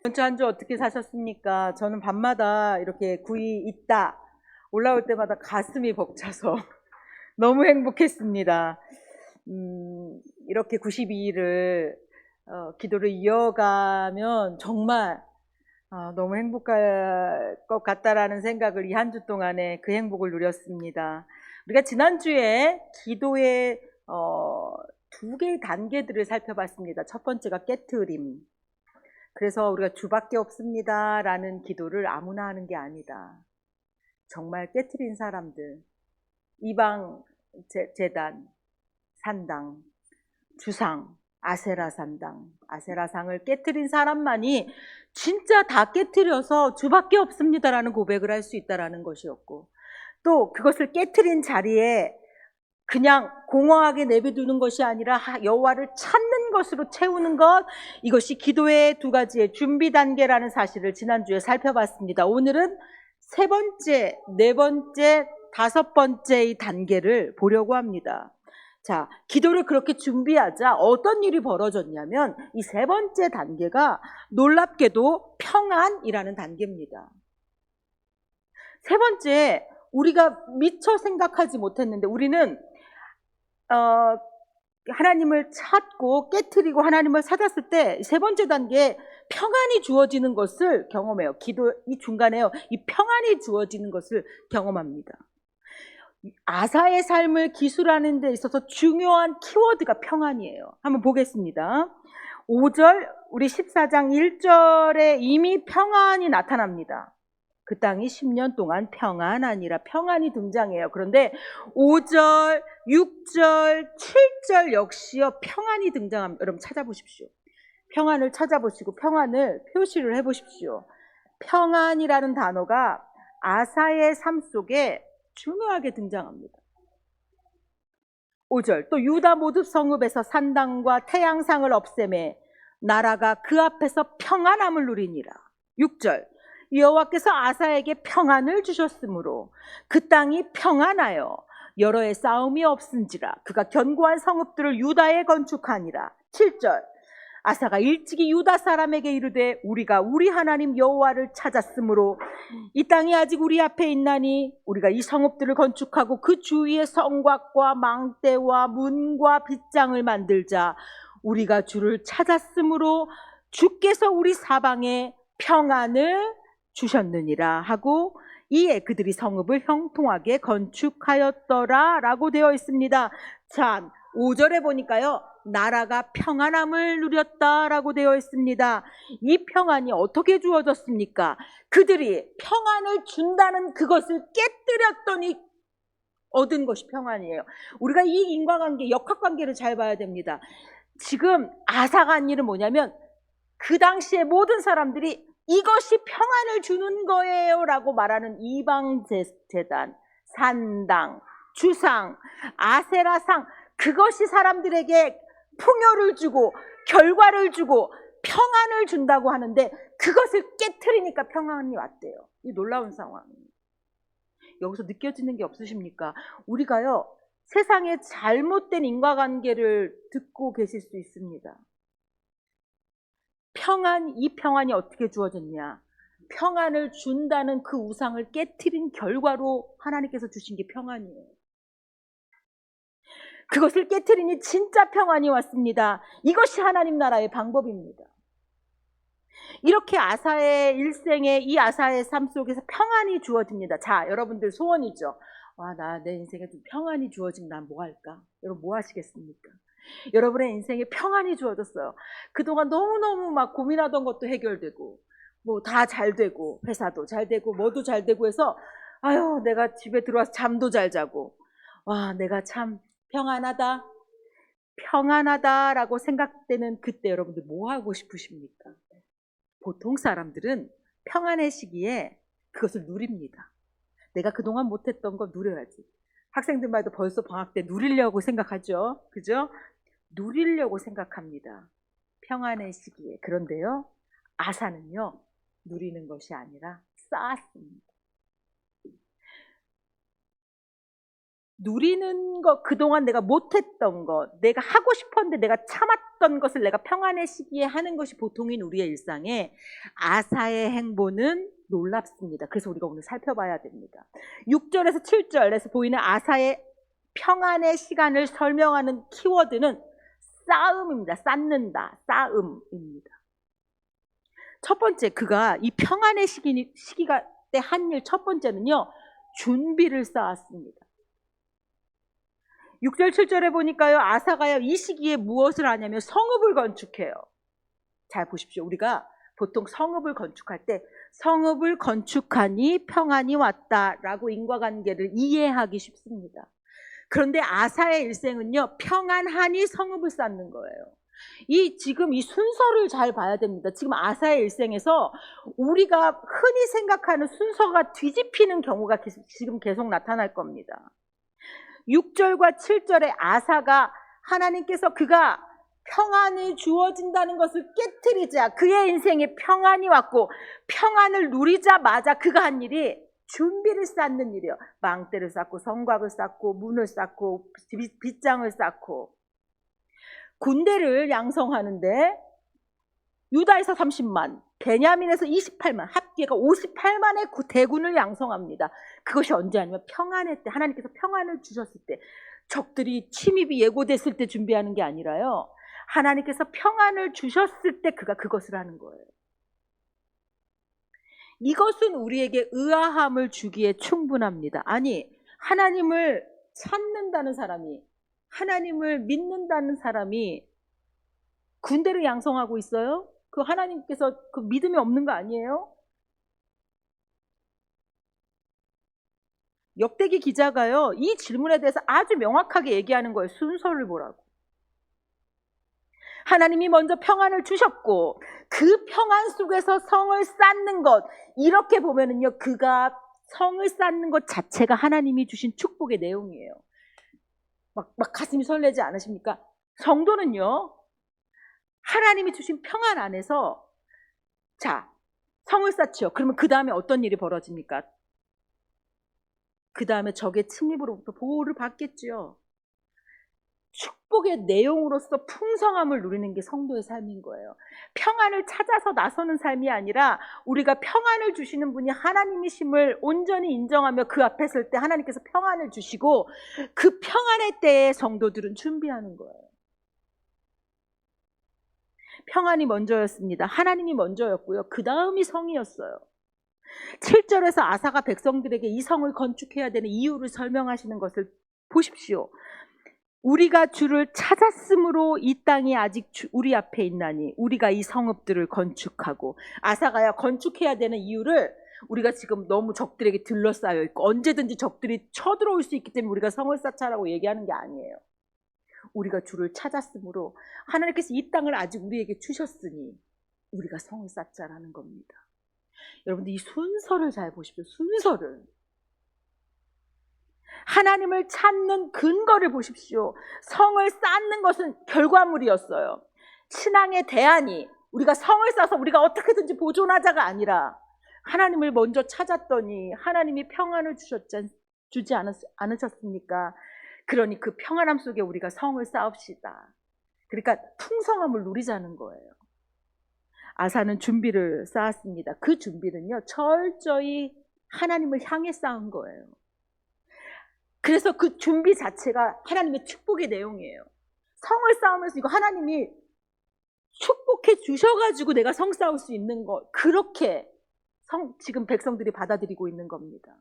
이번 주 한 주 어떻게 사셨습니까? 저는 밤마다 이렇게 구이 있다 올라올 때마다 가슴이 벅차서 너무 행복했습니다. 이렇게 92일을 기도를 이어가면 정말 너무 행복할 것 같다라는 생각을 이 한 주 동안에 그 행복을 누렸습니다. 우리가 지난주에 기도의 두 개의 단계들을 살펴봤습니다. 첫 번째가 깨트림. 그래서 우리가 주밖에 없습니다 라는 기도를 아무나 하는 게 아니다. 정말 깨트린 사람들, 이방 제단, 산당, 주상, 아세라 산당, 아세라상을 깨트린 사람만이 진짜 다 깨트려서 주밖에 없습니다라는 고백을 할 수 있다라는 것이었고, 또 그것을 깨트린 자리에 그냥 공허하게 내비두는 것이 아니라 여호와를 찾는 것으로 채우는 것, 이것이 기도의 두 가지의 준비 단계라는 사실을 지난주에 살펴봤습니다. 오늘은 세 번째, 네 번째, 다섯 번째의 단계를 보려고 합니다. 자, 기도를 그렇게 준비하자 어떤 일이 벌어졌냐면 이 세 번째 단계가 놀랍게도 평안이라는 단계입니다. 세 번째, 우리가 미처 생각하지 못했는데 우리는 하나님을 찾고 깨트리고 하나님을 찾았을 때 세 번째 단계에 평안이 주어지는 것을 경험해요. 기도 이 중간에요. 이 평안이 주어지는 것을 경험합니다. 아사의 삶을 기술하는 데 있어서 중요한 키워드가 평안이에요. 한번 보겠습니다. 5절, 우리 14장 1절에 이미 평안이 나타납니다. 그 땅이 10년 동안 평안하니라, 평안이 등장해요. 그런데 5절, 6절, 7절 역시요 평안이 등장합니다. 여러분 찾아보십시오. 평안을 찾아보시고 평안을 표시를 해보십시오. 평안이라는 단어가 아사의 삶 속에 중요하게 등장합니다. 5절, 또 유다 모든 성읍에서 산당과 태양상을 없애매 나라가 그 앞에서 평안함을 누리니라. 6절, 여호와께서 아사에게 평안을 주셨으므로 그 땅이 평안하여 여러 해 싸움이 없은지라 그가 견고한 성읍들을 유다에 건축하니라. 7절, 아사가 일찍이 유다 사람에게 이르되 우리가 우리 하나님 여호와를 찾았으므로 이 땅이 아직 우리 앞에 있나니 우리가 이 성읍들을 건축하고 그 주위에 성곽과 망대와 문과 빗장을 만들자. 우리가 주를 찾았으므로 주께서 우리 사방에 평안을 주셨느니라 하고 이에 그들이 성읍을 형통하게 건축하였더라 라고 되어 있습니다. 자, 5절에 보니까요 나라가 평안함을 누렸다라고 되어 있습니다. 이 평안이 어떻게 주어졌습니까? 그들이 평안을 준다는 그것을 깨뜨렸더니 얻은 것이 평안이에요. 우리가 이 인과관계, 역학관계를 잘 봐야 됩니다. 지금 아사가 한 일은 뭐냐면 그 당시에 모든 사람들이 이것이 평안을 주는 거예요 라고 말하는 이방 제단, 산당, 주상, 아세라상, 그것이 사람들에게 풍요를 주고 결과를 주고 평안을 준다고 하는데 그것을 깨트리니까 평안이 왔대요. 이 놀라운 상황입니다. 여기서 느껴지는 게 없으십니까? 우리가요 세상의 잘못된 인과관계를 듣고 계실 수 있습니다. 이 평안이 어떻게 주어졌냐? 평안을 준다는 그 우상을 깨트린 결과로 하나님께서 주신 게 평안이에요. 그것을 깨트리니 진짜 평안이 왔습니다. 이것이 하나님 나라의 방법입니다. 이렇게 아사의 일생에 이 아사의 삶 속에서 평안이 주어집니다. 자, 여러분들 소원이죠. 와, 내 인생에 좀 평안이 주어지면 난 뭐 할까? 여러분 뭐 하시겠습니까? 여러분의 인생에 평안이 주어졌어요. 그동안 너무너무 막 고민하던 것도 해결되고 뭐 다 잘 되고 회사도 잘 되고 뭐도 잘 되고 해서 아유 내가 집에 들어와서 잠도 잘 자고 와 내가 참 평안하다 평안하다라고 생각되는 그때 여러분들 뭐 하고 싶으십니까? 보통 사람들은 평안의 시기에 그것을 누립니다. 내가 그동안 못했던 거 누려야지. 학생들만 해도 벌써 방학 때 누리려고 생각하죠. 그죠? 누리려고 생각합니다. 평안의 시기에. 그런데요, 아사는요, 누리는 것이 아니라 쌓았습니다. 누리는 것, 그동안 내가 못했던 것, 내가 하고 싶었는데 내가 참았던 것을 내가 평안의 시기에 하는 것이 보통인 우리의 일상에 아사의 행보는 놀랍습니다. 그래서 우리가 오늘 살펴봐야 됩니다. 6절에서 7절에서 보이는 아사의 평안의 시간을 설명하는 키워드는 쌓음입니다. 쌓는다, 쌓음입니다. 첫 번째, 그가 이 평안의 시기가 때 한 일 첫 번째는요, 준비를 쌓았습니다. 6절 7절에 보니까요, 아사가요 이 시기에 무엇을 하냐면 성읍을 건축해요. 잘 보십시오. 우리가 보통 성읍을 건축할 때 성읍을 건축하니 평안이 왔다라고 인과관계를 이해하기 쉽습니다. 그런데 아사의 일생은요, 평안하니 성읍을 쌓는 거예요. 지금 이 순서를 잘 봐야 됩니다. 지금 아사의 일생에서 우리가 흔히 생각하는 순서가 뒤집히는 경우가 지금 계속 나타날 겁니다. 6절과 7절에 아사가 하나님께서 그가 평안이 주어진다는 것을 깨트리자 그의 인생에 평안이 왔고 평안을 누리자마자 그가 한 일이 준비를 쌓는 일이에요. 망대를 쌓고 성곽을 쌓고 문을 쌓고 빗장을 쌓고 군대를 양성하는데 유다에서 30만, 베냐민에서 28만, 합계가 58만의 대군을 양성합니다. 그것이 언제 아니면 평안의 때, 하나님께서 평안을 주셨을 때, 적들이 침입이 예고됐을 때 준비하는 게 아니라요, 하나님께서 평안을 주셨을 때 그가 그것을 하는 거예요. 이것은 우리에게 의아함을 주기에 충분합니다. 아니, 하나님을 찾는다는 사람이, 하나님을 믿는다는 사람이 군대를 양성하고 있어요? 그 하나님께서 그 믿음이 없는 거 아니에요? 역대기 기자가요, 이 질문에 대해서 아주 명확하게 얘기하는 거예요. 순서를 보라고. 하나님이 먼저 평안을 주셨고 그 평안 속에서 성을 쌓는 것, 이렇게 보면은요, 그가 성을 쌓는 것 자체가 하나님이 주신 축복의 내용이에요. 막 가슴이 설레지 않으십니까? 성도는요, 하나님이 주신 평안 안에서 자, 성을 쌓지요. 그러면 그 다음에 어떤 일이 벌어집니까? 그 다음에 적의 침입으로부터 보호를 받겠지요. 축복의 내용으로서 풍성함을 누리는 게 성도의 삶인 거예요. 평안을 찾아서 나서는 삶이 아니라 우리가 평안을 주시는 분이 하나님이심을 온전히 인정하며 그 앞에 설 때 하나님께서 평안을 주시고 그 평안의 때에 성도들은 준비하는 거예요. 평안이 먼저였습니다. 하나님이 먼저였고요. 그 다음이 성이었어요. 7절에서 아사가 백성들에게 이 성을 건축해야 되는 이유를 설명하시는 것을 보십시오. 우리가 주를 찾았으므로 이 땅이 아직 우리 앞에 있나니 우리가 이 성읍들을 건축하고, 아사가야 건축해야 되는 이유를 우리가 지금 너무 적들에게 둘러싸여 있고 언제든지 적들이 쳐들어올 수 있기 때문에 우리가 성을 쌓자라고 얘기하는 게 아니에요. 우리가 주를 찾았으므로 하나님께서 이 땅을 아직 우리에게 주셨으니 우리가 성을 쌓자라는 겁니다. 여러분들 이 순서를 잘 보십시오. 순서를. 하나님을 찾는 근거를 보십시오. 성을 쌓는 것은 결과물이었어요. 신앙의 대안이 우리가 성을 쌓아서 우리가 어떻게든지 보존하자가 아니라 하나님을 먼저 찾았더니 하나님이 평안을 주지 않으셨습니까? 그러니 그 평안함 속에 우리가 성을 쌓읍시다. 그러니까 풍성함을 누리자는 거예요. 아사는 준비를 쌓았습니다. 그 준비는요, 철저히 하나님을 향해 쌓은 거예요. 그래서 그 준비 자체가 하나님의 축복의 내용이에요. 성을 쌓으면서 이거 하나님이 축복해 주셔가지고 내가 성 쌓을 수 있는 것, 그렇게 지금 백성들이 받아들이고 있는 겁니다.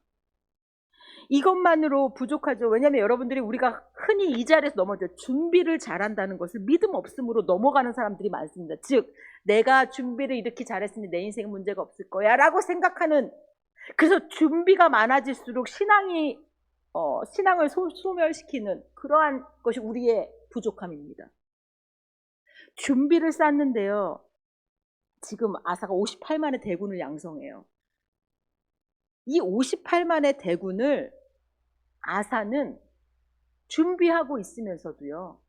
이것만으로 부족하죠. 왜냐하면 여러분들이 우리가 흔히 이 자리에서 넘어져 준비를 잘한다는 것을 믿음 없음으로 넘어가는 사람들이 많습니다. 즉 내가 준비를 이렇게 잘했으니 내 인생에 문제가 없을 거야 라고 생각하는, 그래서 준비가 많아질수록 신앙을 소멸시키는 그러한 것이 우리의 부족함입니다. 준비를 쌓는데요, 지금 아사가 58만의 대군을 양성해요. 이 58만의 대군을 아사는 준비하고 있으면서도요,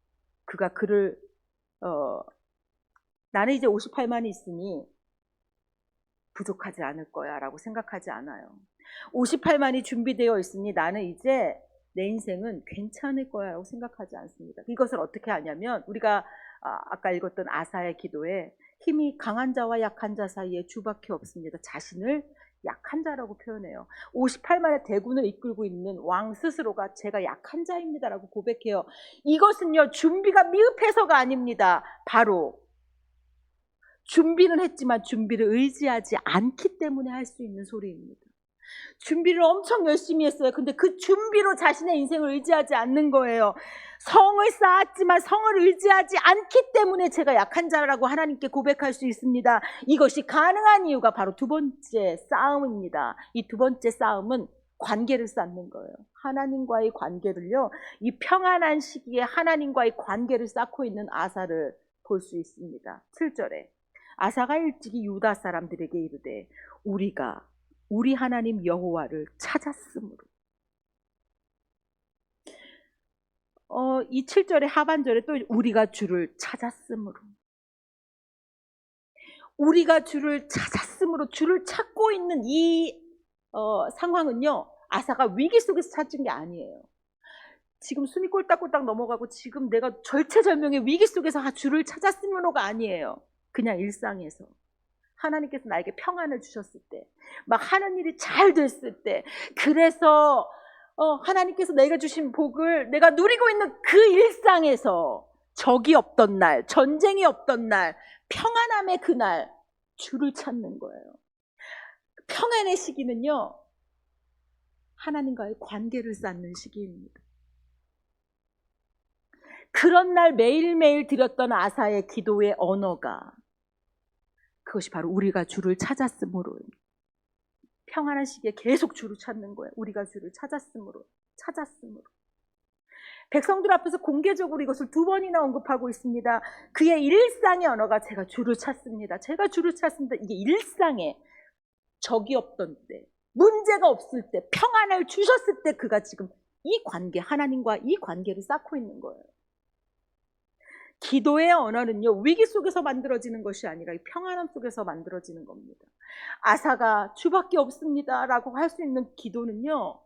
그가 나는 이제 58만이 있으니 부족하지 않을 거야 라고 생각하지 않아요. 58만이 준비되어 있으니 나는 이제 내 인생은 괜찮을 거야 라고 생각하지 않습니다. 이것을 어떻게 하냐면 우리가 아까 읽었던 아사의 기도에 힘이 강한 자와 약한 자 사이에 주밖에 없습니다. 자신을 약한 자라고 표현해요. 58만의 대군을 이끌고 있는 왕 스스로가 제가 약한 자입니다라고 고백해요. 이것은요, 준비가 미흡해서가 아닙니다. 바로 준비는 했지만 준비를 의지하지 않기 때문에 할 수 있는 소리입니다. 준비를 엄청 열심히 했어요. 근데 그 준비로 자신의 인생을 의지하지 않는 거예요. 성을 쌓았지만 성을 의지하지 않기 때문에 제가 약한 자라고 하나님께 고백할 수 있습니다. 이것이 가능한 이유가 바로 두 번째 싸움입니다. 이 두 번째 싸움은 관계를 쌓는 거예요. 하나님과의 관계를요, 이 평안한 시기에 하나님과의 관계를 쌓고 있는 아사를 볼 수 있습니다. 7절에 아사가 일찍이 유다 사람들에게 이르되 우리가 우리 하나님 여호와를 찾았으므로. 이 7절의 하반절에 또 우리가 주를 찾았으므로. 우리가 주를 찾았으므로, 주를 찾고 있는 이 상황은요, 아사가 위기 속에서 찾은 게 아니에요. 지금 숨이 꼴딱꼴딱 넘어가고 지금 내가 절체절명의 위기 속에서 주를 찾았으므로가 아니에요. 그냥 일상에서 하나님께서 나에게 평안을 주셨을 때, 막 하는 일이 잘 됐을 때, 그래서 하나님께서 내가 주신 복을 내가 누리고 있는 그 일상에서 적이 없던 날, 전쟁이 없던 날, 평안함의 그날 주를 찾는 거예요. 평안의 시기는요, 하나님과의 관계를 쌓는 시기입니다. 그런 날 매일매일 드렸던 아사의 기도의 언어가 그것이 바로 우리가 주를 찾았으므로. 평안한 시기에 계속 주를 찾는 거예요. 우리가 주를 찾았으므로. 백성들 앞에서 공개적으로 이것을 두 번이나 언급하고 있습니다. 그의 일상의 언어가 제가 주를 찾습니다. 제가 주를 찾습니다. 이게 일상에 적이 없던 때, 문제가 없을 때, 평안을 주셨을 때 그가 지금 이 관계, 하나님과 이 관계를 쌓고 있는 거예요. 기도의 언어는요, 위기 속에서 만들어지는 것이 아니라 이 평안함 속에서 만들어지는 겁니다. 아사가 주밖에 없습니다 라고 할 수 있는 기도는요,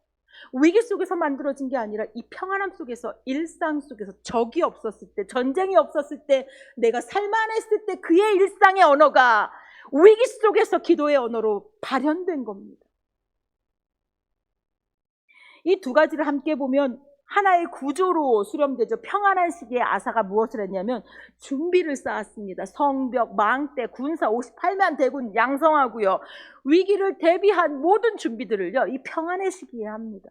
위기 속에서 만들어진 게 아니라 이 평안함 속에서, 일상 속에서, 적이 없었을 때, 전쟁이 없었을 때, 내가 살만했을 때 그의 일상의 언어가 위기 속에서 기도의 언어로 발현된 겁니다. 이 두 가지를 함께 보면 하나의 구조로 수렴되죠. 평안한 시기에 아사가 무엇을 했냐면 준비를 쌓았습니다. 성벽, 망대, 군사 58만 대군 양성하고요. 위기를 대비한 모든 준비들을요, 이 평안의 시기에 합니다.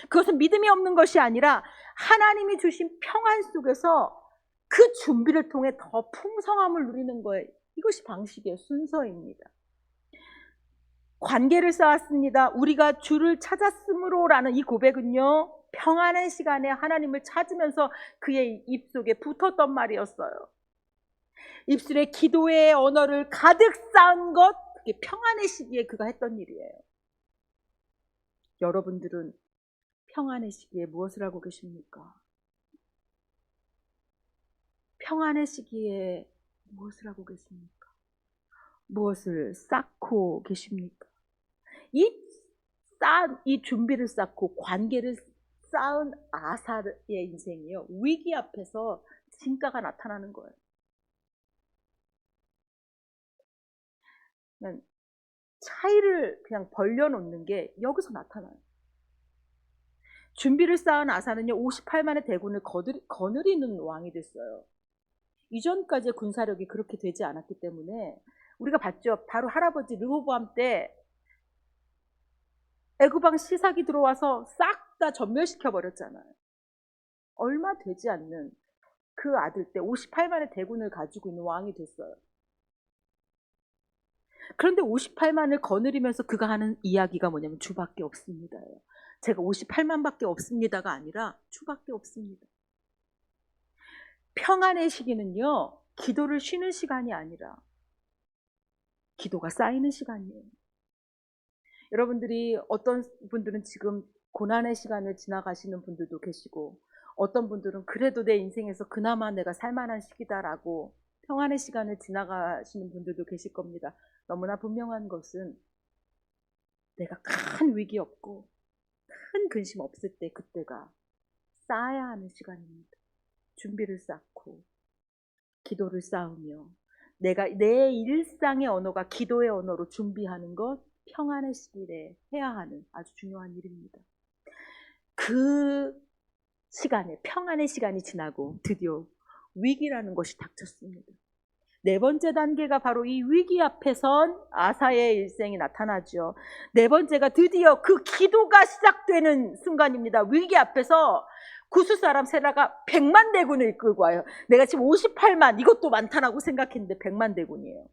그것은 믿음이 없는 것이 아니라 하나님이 주신 평안 속에서 그 준비를 통해 더 풍성함을 누리는 거예요. 이것이 방식이에요. 순서입니다. 관계를 쌓았습니다. 우리가 주를 찾았으므로라는 이 고백은요, 평안한 시간에 하나님을 찾으면서 그의 입속에 붙었던 말이었어요. 입술에 기도의 언어를 가득 쌓은 것, 그게 평안의 시기에 그가 했던 일이에요. 여러분들은 평안의 시기에 무엇을 하고 계십니까? 평안의 시기에 무엇을 하고 계십니까? 무엇을 쌓고 계십니까? 이 준비를 쌓고 관계를 쌓은 아사의 인생이요, 위기 앞에서 진가가 나타나는 거예요. 차이를 그냥 벌려놓는 게 여기서 나타나요. 준비를 쌓은 아사는요, 58만의 대군을 거느리는 왕이 됐어요. 이전까지의 군사력이 그렇게 되지 않았기 때문에 우리가 봤죠. 바로 할아버지 르호보암 때 애굽왕 시삭이 들어와서 싹 다 전멸시켜 버렸잖아요. 얼마 되지 않는 그 아들 때 58만의 대군을 가지고 있는 왕이 됐어요. 그런데 58만을 거느리면서 그가 하는 이야기가 뭐냐면 주밖에 없습니다예요. 제가 58만밖에 없습니다가 아니라 주밖에 없습니다. 평안의 시기는요, 기도를 쉬는 시간이 아니라 기도가 쌓이는 시간이에요. 여러분들이 어떤 분들은 지금 고난의 시간을 지나가시는 분들도 계시고, 어떤 분들은 그래도 내 인생에서 그나마 내가 살만한 시기다라고 평안의 시간을 지나가시는 분들도 계실 겁니다. 너무나 분명한 것은 내가 큰 위기 없고 큰 근심 없을 때 그때가 쌓아야 하는 시간입니다. 준비를 쌓고 기도를 쌓으며 내가 내 일상의 언어가 기도의 언어로 준비하는 것, 평안의 시기에 해야 하는 아주 중요한 일입니다. 그 시간에, 평안의 시간이 지나고 드디어 위기라는 것이 닥쳤습니다. 네 번째 단계가 바로 이 위기 앞에 선 아사의 일생이 나타나죠. 네 번째가 드디어 그 기도가 시작되는 순간입니다. 위기 앞에서 구스 사람 세라가 100만 대군을 이끌고 와요. 내가 지금 58만, 이것도 많다라고 생각했는데 100만 대군이에요.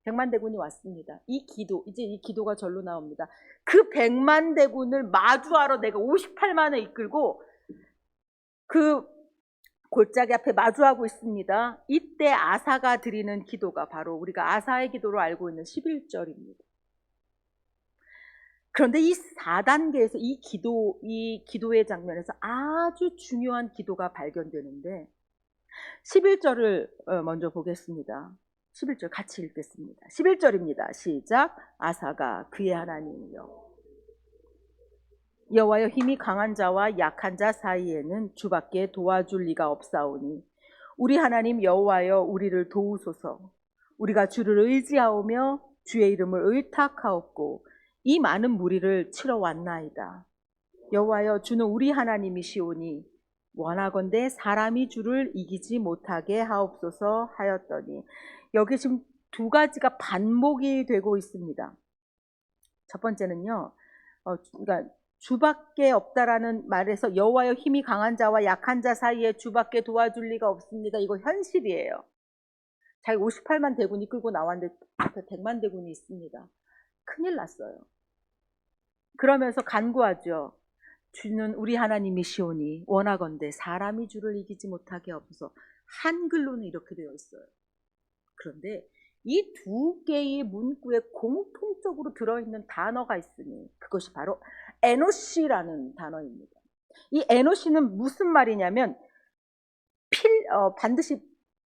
100만 대군이 왔습니다. 이제 이 기도가 절로 나옵니다. 그 100만 대군을 마주하러 내가 58만을 이끌고 그 골짜기 앞에 마주하고 있습니다. 이때 아사가 드리는 기도가 바로 우리가 아사의 기도로 알고 있는 11절입니다. 그런데 이 4단계에서 이 기도의 장면에서 아주 중요한 기도가 발견되는데 11절을 먼저 보겠습니다. 11절 같이 읽겠습니다. 11절입니다. 시작. 아사가 그의 하나님이여 여호와여 힘이 강한 자와 약한 자 사이에는 주밖에 도와줄 리가 없사오니 우리 하나님 여호와여 우리를 도우소서. 우리가 주를 의지하오며 주의 이름을 의탁하옵고 이 많은 무리를 치러 왔나이다. 여호와여 주는 우리 하나님이시오니 원하건대 사람이 주를 이기지 못하게 하옵소서 하였더니 여기 지금 두 가지가 반복이 되고 있습니다. 첫 번째는요, 그러니까 주밖에 없다라는 말에서 여호와여 힘이 강한 자와 약한 자 사이에 주밖에 도와줄 리가 없습니다. 이거 현실이에요. 자기 58만 대군이 끌고 나왔는데 앞에 100만 대군이 있습니다. 큰일 났어요. 그러면서 간구하죠. 주는 우리 하나님이시오니 원하건대 사람이 주를 이기지 못하게 하옵소서. 한글로는 이렇게 되어 있어요. 그런데 이 두 개의 문구에 공통적으로 들어있는 단어가 있으니 그것이 바로 에노시라는 단어입니다. 이 에노시는 무슨 말이냐면 반드시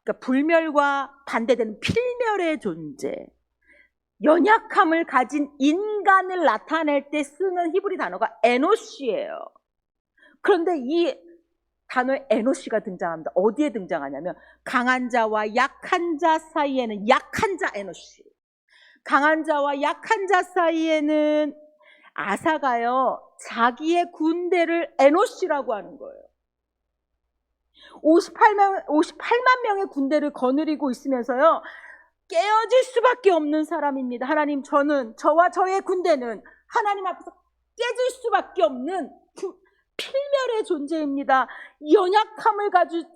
그러니까 불멸과 반대되는 필멸의 존재, 연약함을 가진 인간을 나타낼 때 쓰는 히브리 단어가 에노시예요. 그런데 이 단어에 에노시가 등장합니다. 어디에 등장하냐면 강한 자와 약한 자 사이에는 약한 자 에노시. 강한 자와 약한 자 사이에는 아사가요 자기의 군대를 에노시라고 하는 거예요. 58만 명의 군대를 거느리고 있으면서요 깨어질 수밖에 없는 사람입니다. 하나님, 저와 저의 군대는 하나님 앞에서 깨질 수밖에 없는 필멸의 존재입니다. 연약함을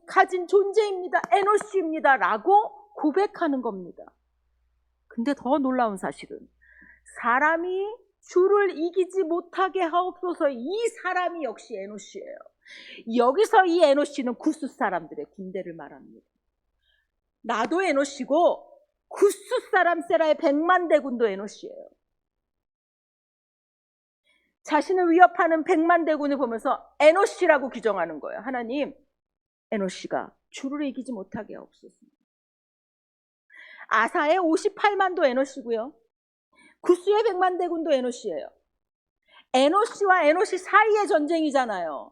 가진 존재입니다. 에노시입니다. 라고 고백하는 겁니다. 근데 더 놀라운 사실은 사람이 주를 이기지 못하게 하옵소서. 이 사람이 역시 에노시예요. 여기서 이 에노시는 구스 사람들의 군대를 말합니다. 나도 에노시고 구스 사람 세라의 100만 대군도 에노시예요. 자신을 위협하는 100만 대군을 보면서 에노시라고 규정하는 거예요. 하나님, 에노시가 주를 이기지 못하게 하옵소서. 아사의 58만도 에노시고요. 구스의 100만 대군도 에노시예요. 에노시와 에노시 사이의 전쟁이잖아요.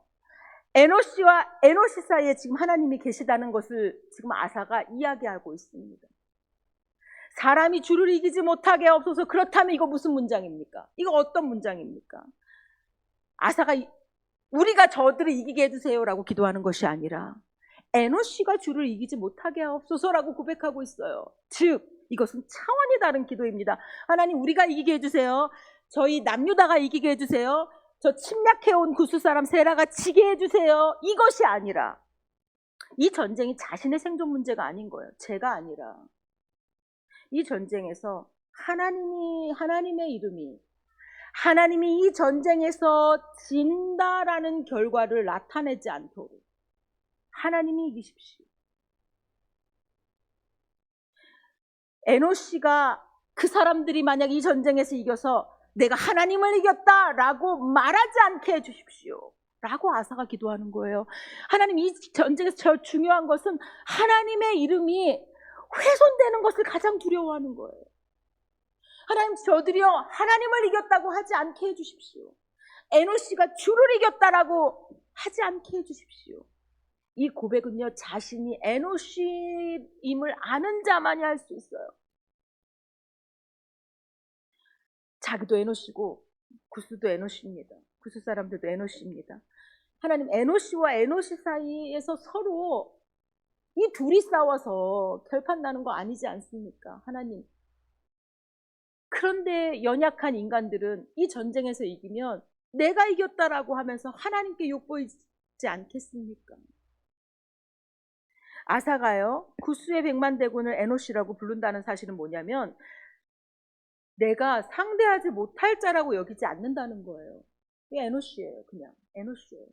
에노시와 에노시 사이에 지금 하나님이 계시다는 것을 지금 아사가 이야기하고 있습니다. 사람이 주를 이기지 못하게 하옵소서. 그렇다면 이거 무슨 문장입니까? 이거 어떤 문장입니까? 아사가 우리가 저들을 이기게 해주세요라고 기도하는 것이 아니라 에노시가 주를 이기지 못하게 하옵소서라고 고백하고 있어요. 즉 이것은 차원이 다른 기도입니다. 하나님, 우리가 이기게 해주세요. 저희 남유다가 이기게 해주세요. 저 침략해온 구스 사람 세라가 지게 해주세요. 이것이 아니라 이 전쟁이 자신의 생존 문제가 아닌 거예요. 제가 아니라 이 전쟁에서 하나님의 이름이 하나님이 이 전쟁에서 진다라는 결과를 나타내지 않도록 하나님이 이기십시오. 에노시가 그 사람들이 만약 이 전쟁에서 이겨서 내가 하나님을 이겼다라고 말하지 않게 해주십시오 라고 아사가 기도하는 거예요. 하나님, 이 전쟁에서 제일 중요한 것은 하나님의 이름이 훼손되는 것을 가장 두려워하는 거예요. 하나님, 저들이요 하나님을 이겼다고 하지 않게 해주십시오. 에노시가 주를 이겼다라고 하지 않게 해주십시오. 이 고백은요, 자신이 에노시임을 아는 자만이 할 수 있어요. 자기도 에노시고 구스도 에노시입니다. 구스 사람들도 에노시입니다. 하나님, 에노시와 에노시 사이에서 서로 이 둘이 싸워서 결판 나는 거 아니지 않습니까? 하나님. 그런데 연약한 인간들은 이 전쟁에서 이기면 내가 이겼다라고 하면서 하나님께 욕보이지 않겠습니까? 아사가요, 구스의 100만 대군을 에노시라고 부른다는 사실은 뭐냐면 내가 상대하지 못할 자라고 여기지 않는다는 거예요. 이게 에노시예요. 그냥 에노시예요.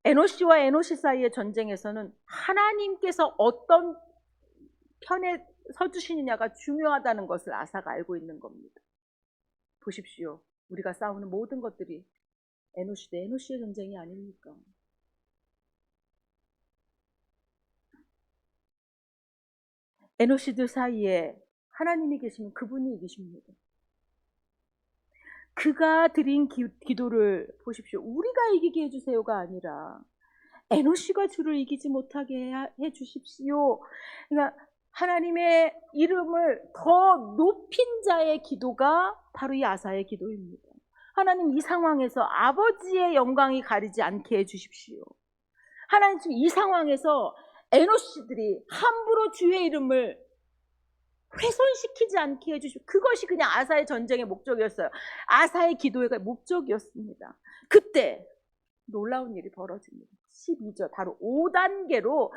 에노시와 에노시 사이의 전쟁에서는 하나님께서 어떤 편에 서주시느냐가 중요하다는 것을 아사가 알고 있는 겁니다. 보십시오. 우리가 싸우는 모든 것들이 에노시 대 에노시의 전쟁이 아닙니까? 에노시들 사이에 하나님이 계시면 그분이 이기십니다. 그가 드린 기도를 보십시오. 우리가 이기게 해주세요가 아니라 에노시가 주를 이기지 못하게 해주십시오. 그러니까 하나님의 이름을 더 높인 자의 기도가 바로 이 아사의 기도입니다. 하나님, 이 상황에서 아버지의 영광이 가리지 않게 해주십시오. 하나님, 지금 이 상황에서 에노시들이 함부로 주의 이름을 훼손시키지 않게 해주십시오. 그것이 그냥 아사의 전쟁의 목적이었어요. 아사의 기도의 목적이었습니다. 그때 놀라운 일이 벌어집니다. 12절, 바로 5단계로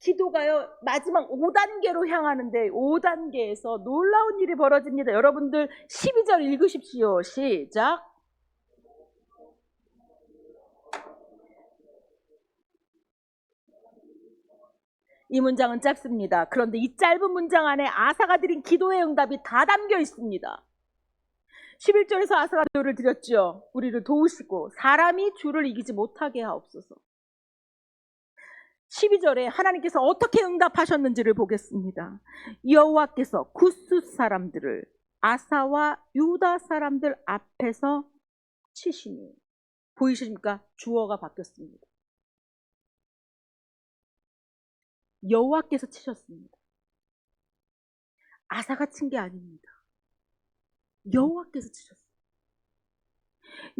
기도가요, 마지막 5단계로 향하는데 5단계에서 놀라운 일이 벌어집니다. 여러분들 12절 읽으십시오. 시작. 이 문장은 짧습니다. 그런데 이 짧은 문장 안에 아사가 드린 기도의 응답이 다 담겨 있습니다. 11절에서 아사가 기도를 드렸죠. 우리를 도우시고 사람이 주를 이기지 못하게 하옵소서. 12절에 하나님께서 어떻게 응답하셨는지를 보겠습니다. 여호와께서 구스 사람들을 아사와 유다 사람들 앞에서 치시니, 보이십니까? 주어가 바뀌었습니다. 여호와께서 치셨습니다. 아사가 친 게 아닙니다. 여호와께서 치셨어요.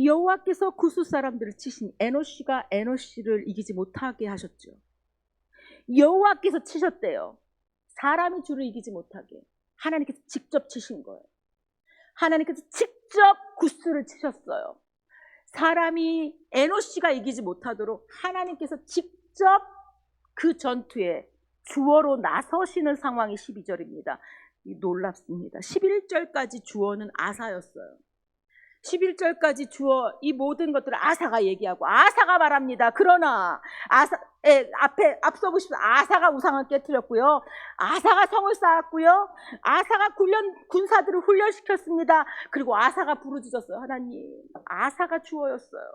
여호와께서 구스 사람들을 치시니 에노시가 에노시를 이기지 못하게 하셨죠. 여호와께서 치셨대요. 사람이 주를 이기지 못하게 하나님께서 직접 치신 거예요. 하나님께서 직접 구스를 치셨어요. 사람이 에노시가 이기지 못하도록 하나님께서 직접 그 전투에 주어로 나서시는 상황이 12절입니다. 놀랍습니다. 11절까지 주어는 아사였어요. 11절까지 주어, 이 모든 것들을 아사가 얘기하고 아사가 말합니다. 그러나 앞서 보십시오. 아사가 우상을 깨뜨렸고요, 아사가 성을 쌓았고요, 아사가 군사들을 훈련시켰습니다. 그리고 아사가 부르짖었어요. 하나님, 아사가 주어였어요.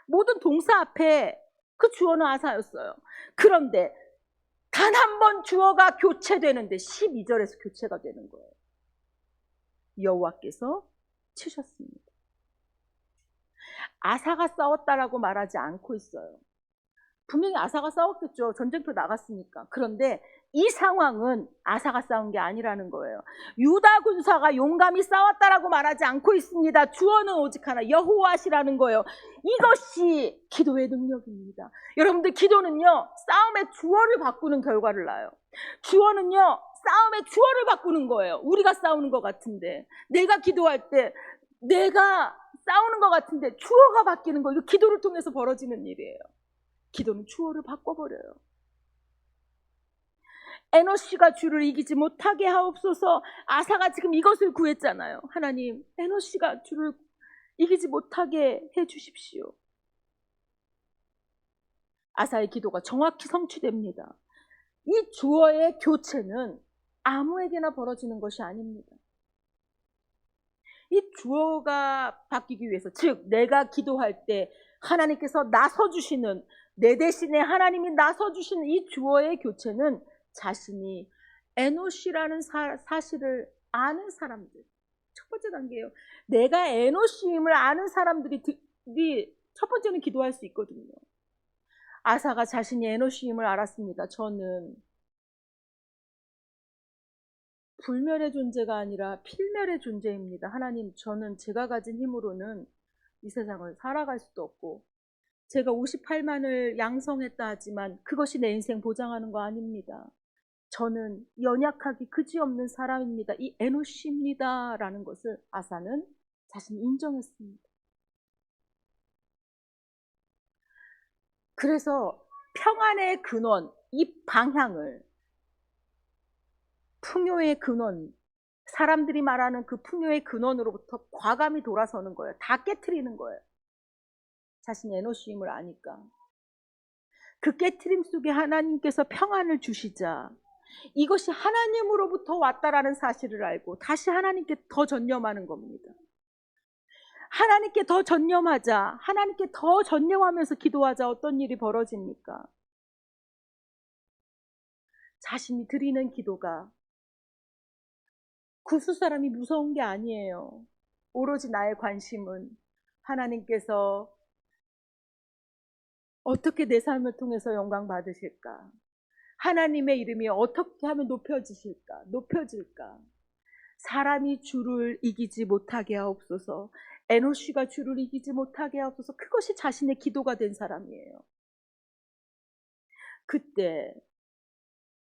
모든 동사 앞에 그 주어는 아사였어요. 그런데 단 한 번 주어가 교체되는데 12절에서 교체가 되는 거예요. 여호와께서 치셨습니다. 아사가 싸웠다라고 말하지 않고 있어요. 분명히 아사가 싸웠겠죠. 전쟁터 나갔으니까. 그런데 이 상황은 아사가 싸운 게 아니라는 거예요. 유다 군사가 용감히 싸웠다라고 말하지 않고 있습니다. 주어는 오직 하나, 여호와시라는 거예요. 이것이 기도의 능력입니다. 여러분들, 기도는요, 싸움의 주어를 바꾸는 결과를 낳아요. 주어는요, 싸움의 주어를 바꾸는 거예요. 우리가 싸우는 것 같은데, 내가 기도할 때 내가 싸우는 것 같은데 주어가 바뀌는 거, 이거 기도를 통해서 벌어지는 일이에요. 기도는 주어를 바꿔버려요. 에노시가 주를 이기지 못하게 하옵소서. 아사가 지금 이것을 구했잖아요. 하나님, 에노시가 주를 이기지 못하게 해주십시오. 아사의 기도가 정확히 성취됩니다. 이 주어의 교체는 아무에게나 벌어지는 것이 아닙니다. 이 주어가 바뀌기 위해서, 즉 내가 기도할 때 하나님께서 나서주시는, 내 대신에 하나님이 나서주시는 이 주어의 교체는 자신이 에노시라는 사실을 아는 사람들, 첫 번째 단계예요. 내가 에노시임을 아는 사람들이 첫 번째는 기도할 수 있거든요. 아사가 자신이 에노시임을 알았습니다. 저는 불멸의 존재가 아니라 필멸의 존재입니다. 하나님, 저는 제가 가진 힘으로는 이 세상을 살아갈 수도 없고, 제가 58만을 양성했다 하지만 그것이 내 인생 보장하는 거 아닙니다. 저는 연약하기 그지없는 사람입니다. 이 에노시입니다. 라는 것을 아사는 자신이 인정했습니다. 그래서 평안의 근원, 이 방향을, 풍요의 근원, 사람들이 말하는 그 풍요의 근원으로부터 과감히 돌아서는 거예요. 다 깨트리는 거예요. 자신의 에노시임을 아니까. 그 깨트림 속에 하나님께서 평안을 주시자 이것이 하나님으로부터 왔다라는 사실을 알고 다시 하나님께 더 전념하는 겁니다. 하나님께 더 전념하자, 하나님께 더 전념하면서 기도하자. 어떤 일이 벌어집니까? 자신이 드리는 기도가 구수 사람이 무서운 게 아니에요. 오로지 나의 관심은 하나님께서 어떻게 내 삶을 통해서 영광 받으실까? 하나님의 이름이 어떻게 하면 높여질까? 사람이 주를 이기지 못하게 하옵소서. 에노시가 주를 이기지 못하게 하옵소서. 그것이 자신의 기도가 된 사람이에요. 그때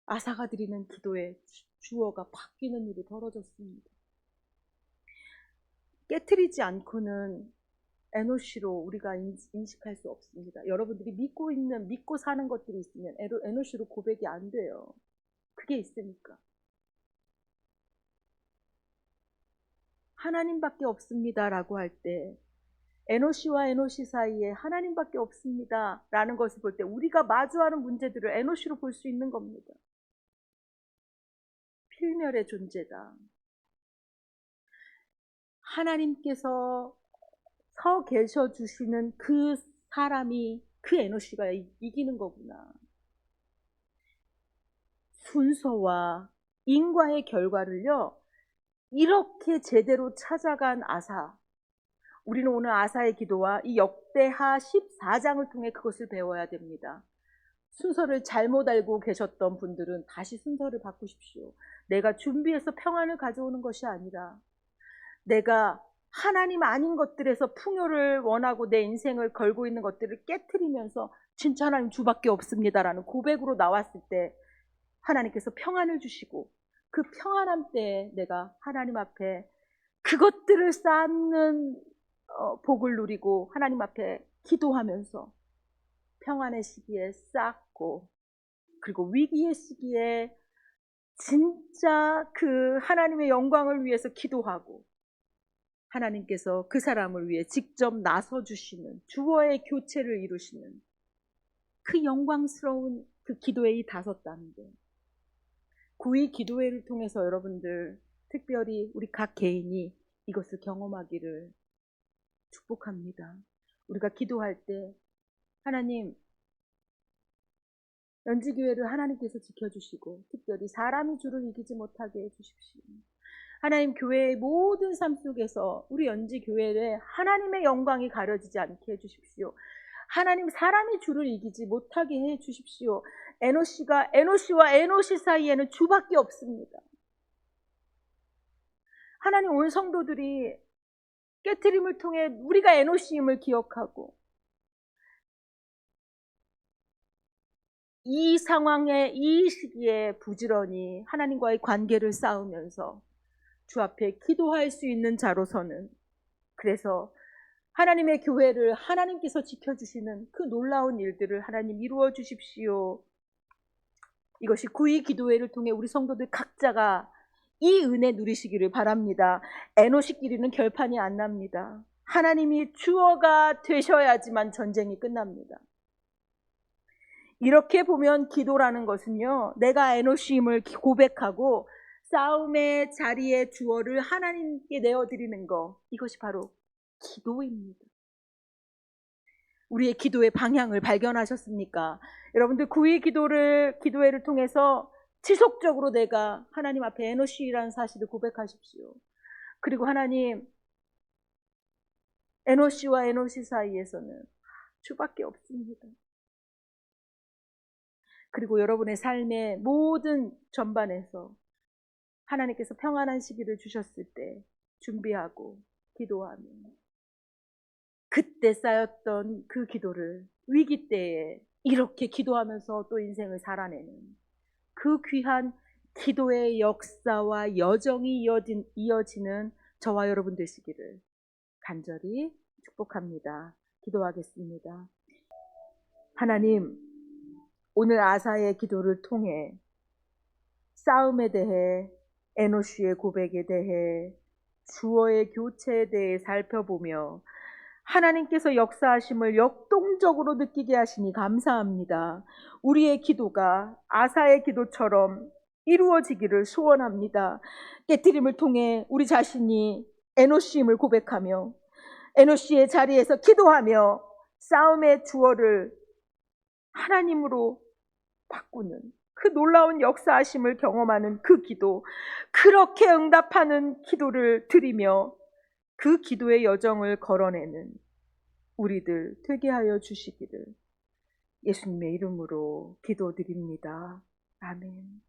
아사가 드리는 기도의 주어가 바뀌는 일이 벌어졌습니다. 깨트리지 않고는 에노시로 우리가 인식할 수 없습니다. 여러분들이 믿고 사는 것들이 있으면 에노시로 고백이 안 돼요. 그게 있으니까. 하나님밖에 없습니다라고 할 때 에노시와 에노시 사이에 하나님밖에 없습니다라는 것을 볼 때 우리가 마주하는 문제들을 에노시로 볼 수 있는 겁니다. 필멸의 존재다. 하나님께서 서 계셔 주시는 그 사람이 그 에노시가 이기는 거구나. 순서와 인과의 결과를요 이렇게 제대로 찾아간 아사, 우리는 오늘 아사의 기도와 이 역대하 14장을 통해 그것을 배워야 됩니다. 순서를 잘못 알고 계셨던 분들은 다시 순서를 바꾸십시오. 내가 준비해서 평안을 가져오는 것이 아니라 내가 하나님 아닌 것들에서 풍요를 원하고 내 인생을 걸고 있는 것들을 깨트리면서 진짜 하나님 주밖에 없습니다라는 고백으로 나왔을 때 하나님께서 평안을 주시고 그 평안함 때에 내가 하나님 앞에 그것들을 쌓는 복을 누리고 하나님 앞에 기도하면서 평안의 시기에 쌓고 그리고 위기의 시기에 진짜 그 하나님의 영광을 위해서 기도하고 하나님께서 그 사람을 위해 직접 나서주시는 주어의 교체를 이루시는 그 영광스러운 그 기도의 이 5단계, 9위 기도회를 통해서 여러분들 특별히 우리 각 개인이 이것을 경험하기를 축복합니다. 우리가 기도할 때 하나님, 연지교회를 하나님께서 지켜주시고 특별히 사람이 주를 이기지 못하게 해주십시오. 하나님, 교회의 모든 삶 속에서 우리 연지교회에 하나님의 영광이 가려지지 않게 해주십시오. 하나님, 사람이 주를 이기지 못하게 해주십시오. 에노시와 에노시 사이에는 주밖에 없습니다. 하나님, 온 성도들이 깨트림을 통해 우리가 에노시임을 기억하고 이 상황에 이 시기에 부지런히 하나님과의 관계를 쌓으면서 주 앞에 기도할 수 있는 자로서는, 그래서 하나님의 교회를 하나님께서 지켜주시는 그 놀라운 일들을 하나님 이루어 주십시오. 이것이 9위 기도회를 통해 우리 성도들 각자가 이 은혜 누리시기를 바랍니다. 에노시끼리는 결판이 안 납니다. 하나님이 주어가 되셔야지만 전쟁이 끝납니다. 이렇게 보면 기도라는 것은요, 내가 에노시임을 고백하고 싸움의 자리에 주어를 하나님께 내어드리는 것, 이것이 바로 기도입니다. 우리의 기도의 방향을 발견하셨습니까? 여러분들 9위 기도회를 통해서 지속적으로 내가 하나님 앞에 에노시라는 사실을 고백하십시오. 그리고 하나님, 에노시와 에노시 사이에서는 주밖에 없습니다. 그리고 여러분의 삶의 모든 전반에서 하나님께서 평안한 시기를 주셨을 때 준비하고 기도하며 그때 쌓였던 그 기도를 위기 때에 이렇게 기도하면서 또 인생을 살아내는 그 귀한 기도의 역사와 여정이 이어지는 저와 여러분 되시기를 간절히 축복합니다. 기도하겠습니다. 하나님, 오늘 아사의 기도를 통해 싸움에 대해, 에노시의 고백에 대해, 주어의 교체에 대해 살펴보며 하나님께서 역사하심을 역동적으로 느끼게 하시니 감사합니다. 우리의 기도가 아사의 기도처럼 이루어지기를 소원합니다. 깨트림을 통해 우리 자신이 에노시임을 고백하며 에노시의 자리에서 기도하며 싸움의 주어를 하나님으로 바꾸는 그 놀라운 역사하심을 경험하는 그 기도, 그렇게 응답하는 기도를 드리며 그 기도의 여정을 걸어내는 우리들 되게 하여 주시기를 예수님의 이름으로 기도드립니다. 아멘.